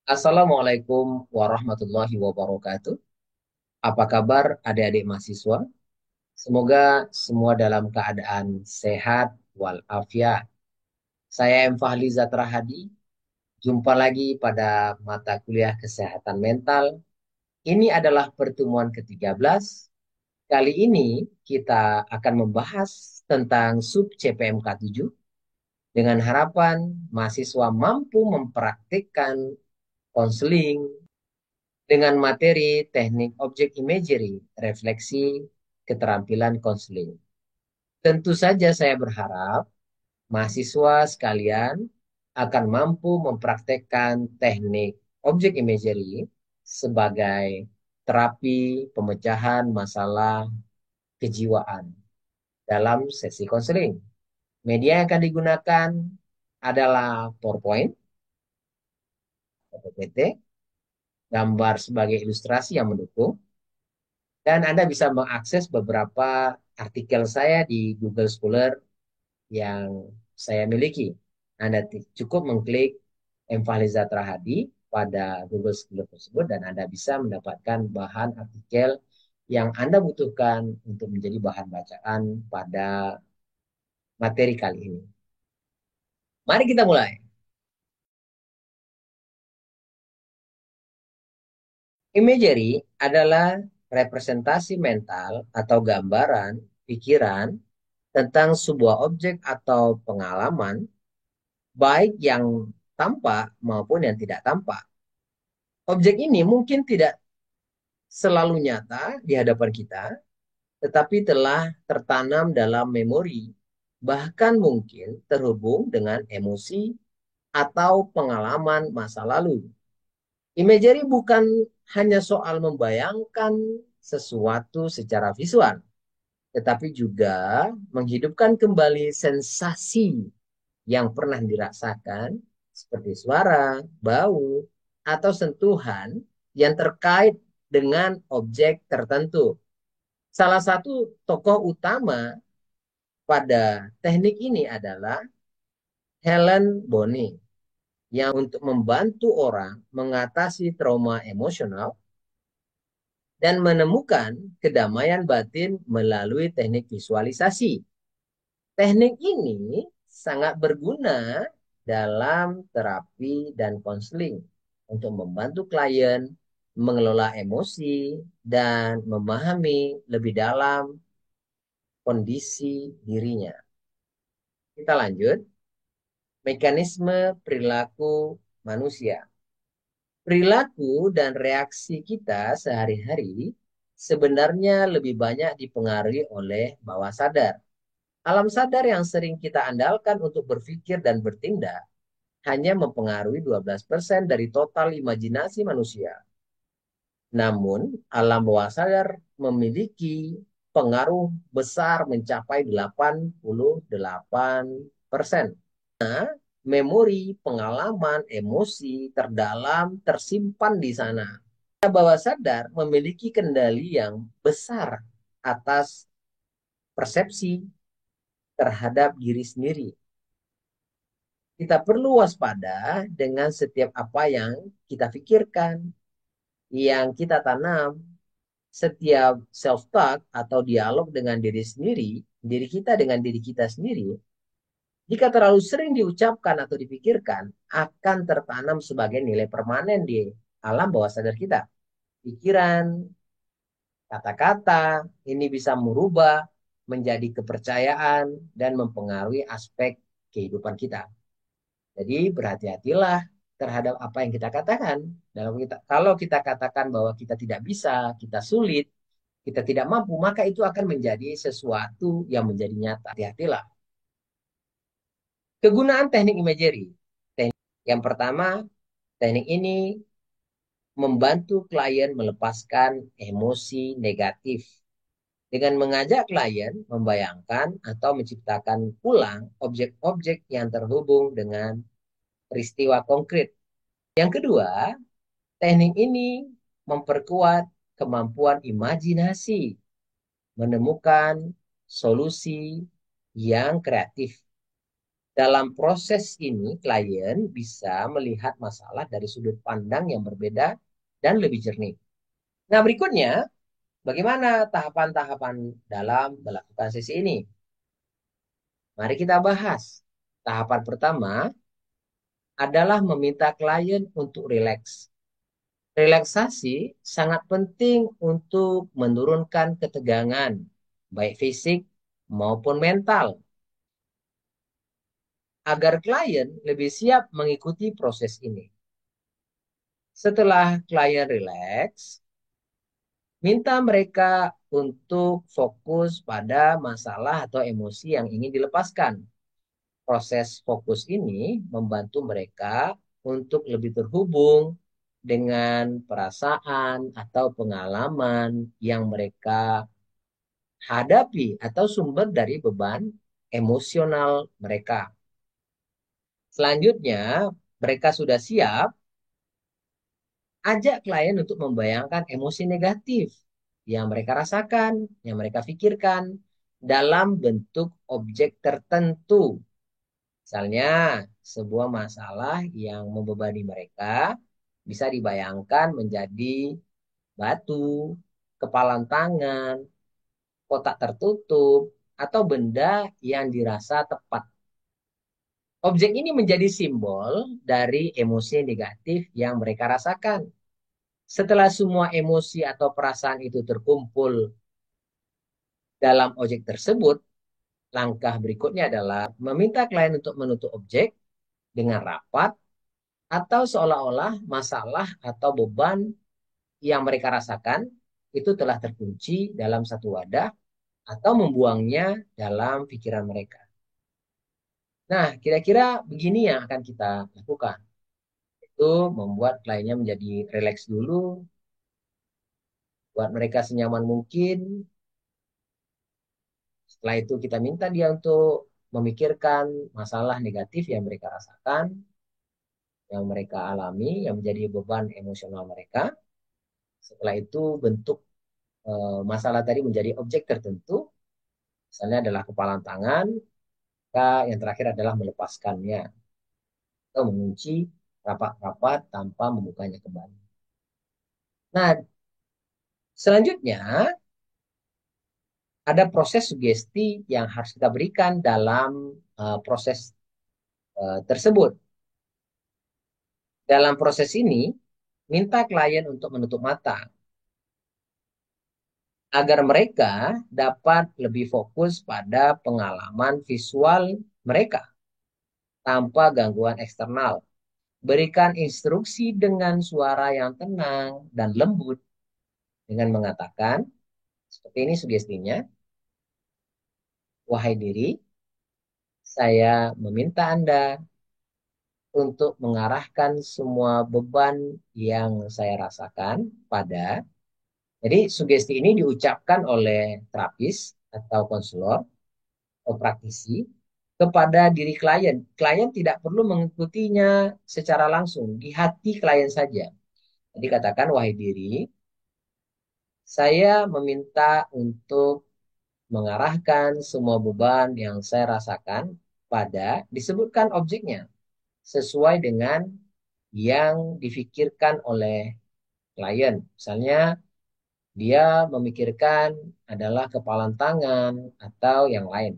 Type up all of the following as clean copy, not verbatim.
Assalamualaikum warahmatullahi wabarakatuh. Apa kabar adik-adik mahasiswa? Semoga semua dalam keadaan sehat walafiat. Saya M. Fahli Zatra Hadi. Jumpa lagi pada mata kuliah kesehatan mental. Ini adalah pertemuan ke-13. Kali ini kita akan membahas tentang sub CPMK 7 dengan harapan mahasiswa mampu mempraktikkan konseling dengan materi teknik objek imagery, refleksi, keterampilan konseling. Tentu saja saya berharap mahasiswa sekalian akan mampu mempraktekkan teknik objek imagery sebagai terapi pemecahan masalah kejiwaan dalam sesi konseling. Media yang akan digunakan adalah PowerPoint atau PPT, gambar sebagai ilustrasi yang mendukung, dan Anda bisa mengakses beberapa artikel saya di Google Scholar yang saya miliki. Anda cukup mengklik M. Fahli Zatra Hadi pada Google Scholar tersebut dan Anda bisa mendapatkan bahan artikel yang Anda butuhkan untuk menjadi bahan bacaan pada materi kali ini. Mari kita mulai. Imagery adalah representasi mental atau gambaran pikiran tentang sebuah objek atau pengalaman, baik yang tampak maupun yang tidak tampak. Objek ini mungkin tidak selalu nyata di hadapan kita, tetapi telah tertanam dalam memori, bahkan mungkin terhubung dengan emosi atau pengalaman masa lalu. Imagery bukan hanya soal membayangkan sesuatu secara visual, tetapi juga menghidupkan kembali sensasi yang pernah dirasakan seperti suara, bau, atau sentuhan yang terkait dengan objek tertentu. Salah satu tokoh utama pada teknik ini adalah Helen Bonny yang untuk membantu orang mengatasi trauma emosional dan menemukan kedamaian batin melalui teknik visualisasi. Teknik ini sangat berguna dalam terapi dan konseling untuk membantu klien mengelola emosi dan memahami lebih dalam kondisi dirinya. Kita lanjut. Mekanisme perilaku manusia. Perilaku dan reaksi kita sehari-hari sebenarnya lebih banyak dipengaruhi oleh bawah sadar. Alam sadar yang sering kita andalkan untuk berpikir dan bertindak hanya mempengaruhi 12% dari total imajinasi manusia. Namun, alam bawah sadar memiliki pengaruh besar mencapai 88%. Memori, pengalaman, emosi terdalam tersimpan di sana. Bawah sadar memiliki kendali yang besar atas persepsi terhadap diri sendiri. Kita perlu waspada dengan setiap apa yang kita pikirkan, yang kita tanam, setiap self-talk atau dialog dengan diri sendiri, diri kita dengan diri kita sendiri, jika terlalu sering diucapkan atau dipikirkan, akan tertanam sebagai nilai permanen di alam bawah sadar kita. Pikiran, kata-kata, ini bisa merubah menjadi kepercayaan dan mempengaruhi aspek kehidupan kita. Jadi berhati-hatilah terhadap apa yang kita katakan. Kalau kita katakan bahwa kita tidak bisa, kita sulit, kita tidak mampu, maka itu akan menjadi sesuatu yang menjadi nyata. Hati-hatilah. Kegunaan teknik imagery. Yang pertama, teknik ini membantu klien melepaskan emosi negatif dengan mengajak klien membayangkan atau menciptakan ulang objek-objek yang terhubung dengan peristiwa konkret. Yang kedua, teknik ini memperkuat kemampuan imajinasi, menemukan solusi yang kreatif. Dalam proses ini, klien bisa melihat masalah dari sudut pandang yang berbeda dan lebih jernih. Nah, berikutnya, bagaimana tahapan-tahapan dalam melakukan sesi ini? Mari kita bahas. Tahapan pertama adalah meminta klien untuk rileks. Relaksasi sangat penting untuk menurunkan ketegangan, baik fisik maupun mental, agar klien lebih siap mengikuti proses ini. Setelah klien rileks, minta mereka untuk fokus pada masalah atau emosi yang ingin dilepaskan. Proses fokus ini membantu mereka untuk lebih terhubung dengan perasaan atau pengalaman yang mereka hadapi atau sumber dari beban emosional mereka. Selanjutnya, mereka sudah siap, ajak klien untuk membayangkan emosi negatif yang mereka rasakan, yang mereka pikirkan dalam bentuk objek tertentu. Misalnya, sebuah masalah yang membebani mereka bisa dibayangkan menjadi batu, kepalan tangan, kotak tertutup, atau benda yang dirasa tepat. Objek ini menjadi simbol dari emosi negatif yang mereka rasakan. Setelah semua emosi atau perasaan itu terkumpul dalam objek tersebut, langkah berikutnya adalah meminta klien untuk menutup objek dengan rapat atau seolah-olah masalah atau beban yang mereka rasakan itu telah terkunci dalam satu wadah atau membuangnya dalam pikiran mereka. Nah, kira-kira begini yang akan kita lakukan. Itu membuat kliennya menjadi rileks dulu, buat mereka senyaman mungkin. Setelah itu kita minta dia untuk memikirkan masalah negatif yang mereka rasakan, yang mereka alami, yang menjadi beban emosional mereka. Setelah itu bentuk masalah tadi menjadi objek tertentu, misalnya adalah kepalan tangan, maka yang terakhir adalah melepaskannya atau mengunci rapat-rapat tanpa membukanya kembali. Nah, selanjutnya ada proses sugesti yang harus kita berikan dalam proses tersebut. Dalam proses ini, minta klien untuk menutup mata agar mereka dapat lebih fokus pada pengalaman visual mereka tanpa gangguan eksternal. Berikan instruksi dengan suara yang tenang dan lembut dengan mengatakan, seperti ini sugestinya, wahai diri, saya meminta Anda untuk mengarahkan semua beban yang saya rasakan pada. Jadi sugesti ini diucapkan oleh terapis atau konselor atau praktisi kepada diri klien. Klien tidak perlu mengikutinya secara langsung, di hati klien saja. Jadi katakan, wahai diri, saya meminta untuk mengarahkan semua beban yang saya rasakan pada disebutkan objeknya sesuai dengan yang difikirkan oleh klien. Misalnya dia memikirkan adalah kepalan tangan atau yang lain.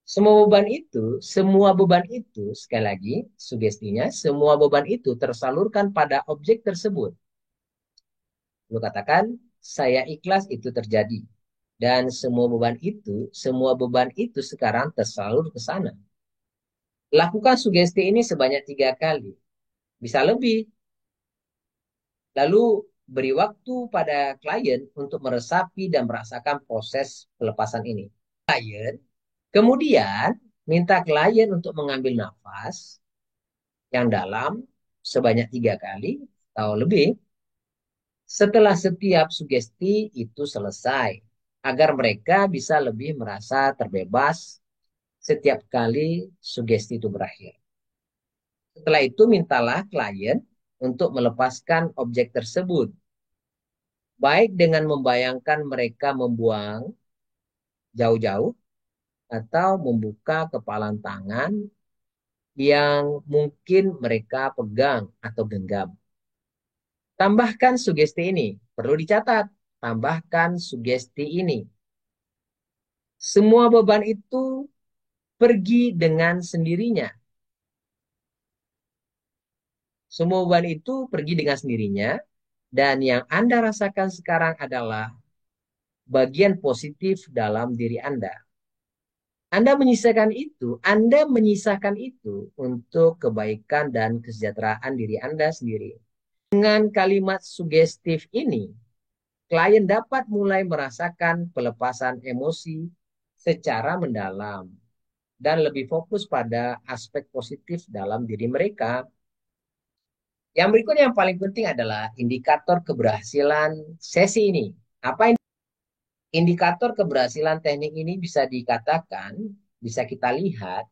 Semua beban itu, sekali lagi, sugestinya, semua beban itu tersalurkan pada objek tersebut. Lu katakan, saya ikhlas itu terjadi. Dan semua beban itu sekarang tersalur ke sana. Lakukan sugesti ini sebanyak 3 kali. Bisa lebih. Lalu beri waktu pada klien untuk meresapi dan merasakan proses pelepasan ini. Kemudian minta klien untuk mengambil nafas yang dalam sebanyak 3 kali atau lebih setelah setiap sugesti itu selesai, agar mereka bisa lebih merasa terbebas setiap kali sugesti itu berakhir. Setelah itu mintalah klien untuk melepaskan objek tersebut, baik dengan membayangkan mereka membuang jauh-jauh atau membuka kepalan tangan yang mungkin mereka pegang atau genggam. Tambahkan sugesti ini, perlu dicatat, tambahkan sugesti ini. Semua beban itu pergi dengan sendirinya. Semua beban itu pergi dengan sendirinya, dan yang Anda rasakan sekarang adalah bagian positif dalam diri Anda. Anda menyisakan itu untuk kebaikan dan kesejahteraan diri Anda sendiri. Dengan kalimat sugestif ini, klien dapat mulai merasakan pelepasan emosi secara mendalam dan lebih fokus pada aspek positif dalam diri mereka. Yang berikutnya yang paling penting adalah indikator keberhasilan sesi ini. Apa indikator keberhasilan teknik ini bisa dikatakan, bisa kita lihat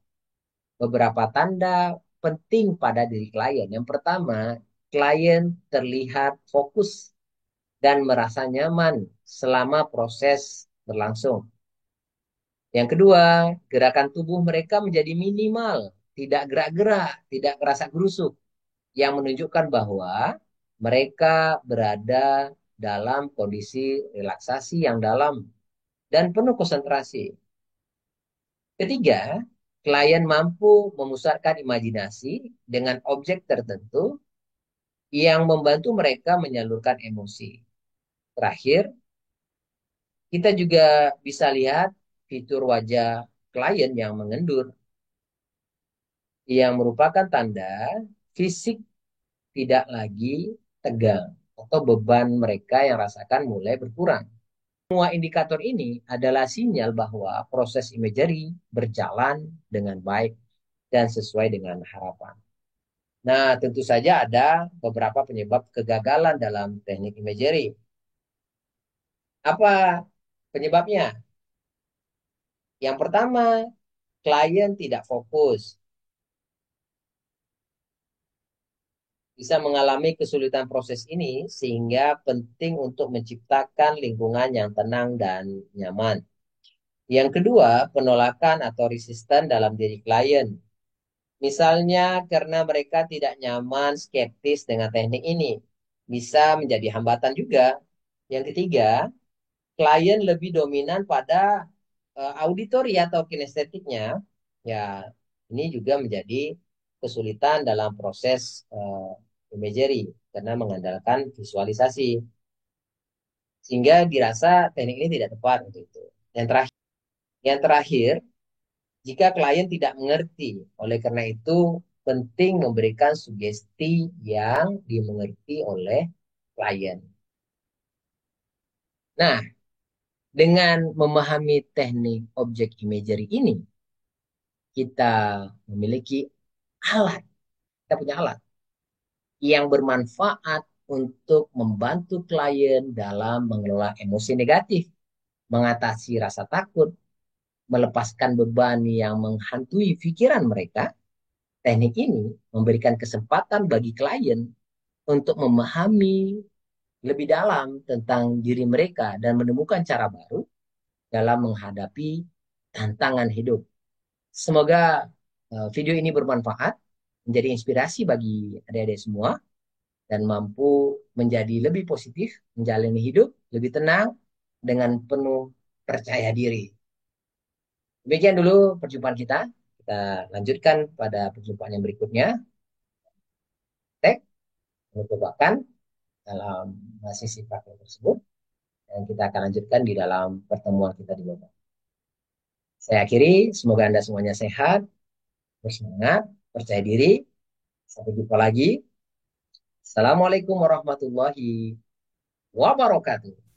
beberapa tanda penting pada diri klien. Yang pertama, klien terlihat fokus dan merasa nyaman selama proses berlangsung. Yang kedua, gerakan tubuh mereka menjadi minimal, tidak gerak-gerak, tidak kerasa gerusuk, yang menunjukkan bahwa mereka berada dalam kondisi relaksasi yang dalam dan penuh konsentrasi. Ketiga, klien mampu memusatkan imajinasi dengan objek tertentu yang membantu mereka menyalurkan emosi. Terakhir, kita juga bisa lihat fitur wajah klien yang mengendur, yang merupakan tanda fisik tidak lagi tegang atau beban mereka yang rasakan mulai berkurang. Semua indikator ini adalah sinyal bahwa proses imagery berjalan dengan baik dan sesuai dengan harapan. Nah, tentu saja ada beberapa penyebab kegagalan dalam teknik imagery. Apa penyebabnya? Yang pertama, klien tidak fokus. Bisa mengalami kesulitan proses ini sehingga penting untuk menciptakan lingkungan yang tenang dan nyaman. Yang kedua, penolakan atau resisten dalam diri klien. Misalnya karena mereka tidak nyaman, skeptis dengan teknik ini. Bisa menjadi hambatan juga. Yang ketiga, klien lebih dominan pada auditori atau kinestetiknya. Ya, ini juga menjadi kesulitan dalam proses imagery karena mengandalkan visualisasi. Sehingga dirasa teknik ini tidak tepat untuk itu. Yang terakhir, jika klien tidak mengerti, oleh karena itu penting memberikan sugesti yang dimengerti oleh klien. Nah, dengan memahami teknik objek imagery ini, kita memiliki alat, kita punya alat yang bermanfaat untuk membantu klien dalam mengelola emosi negatif, mengatasi rasa takut, melepaskan beban yang menghantui pikiran mereka. Teknik ini memberikan kesempatan bagi klien untuk memahami lebih dalam tentang diri mereka dan menemukan cara baru dalam menghadapi tantangan hidup. Semoga video ini bermanfaat, menjadi inspirasi bagi adik-adik semua, dan mampu menjadi lebih positif, menjalani hidup lebih tenang, dengan penuh percaya diri. Demikian dulu perjumpaan kita. Kita lanjutkan pada perjumpaan yang berikutnya. Tek, merupakan dalam sisi praktek tersebut. Dan kita akan lanjutkan di dalam pertemuan kita di bawah. Saya akhiri, semoga Anda semuanya sehat, bersemangat, percaya diri. Sampai jumpa lagi. Assalamualaikum warahmatullahi wabarakatuh.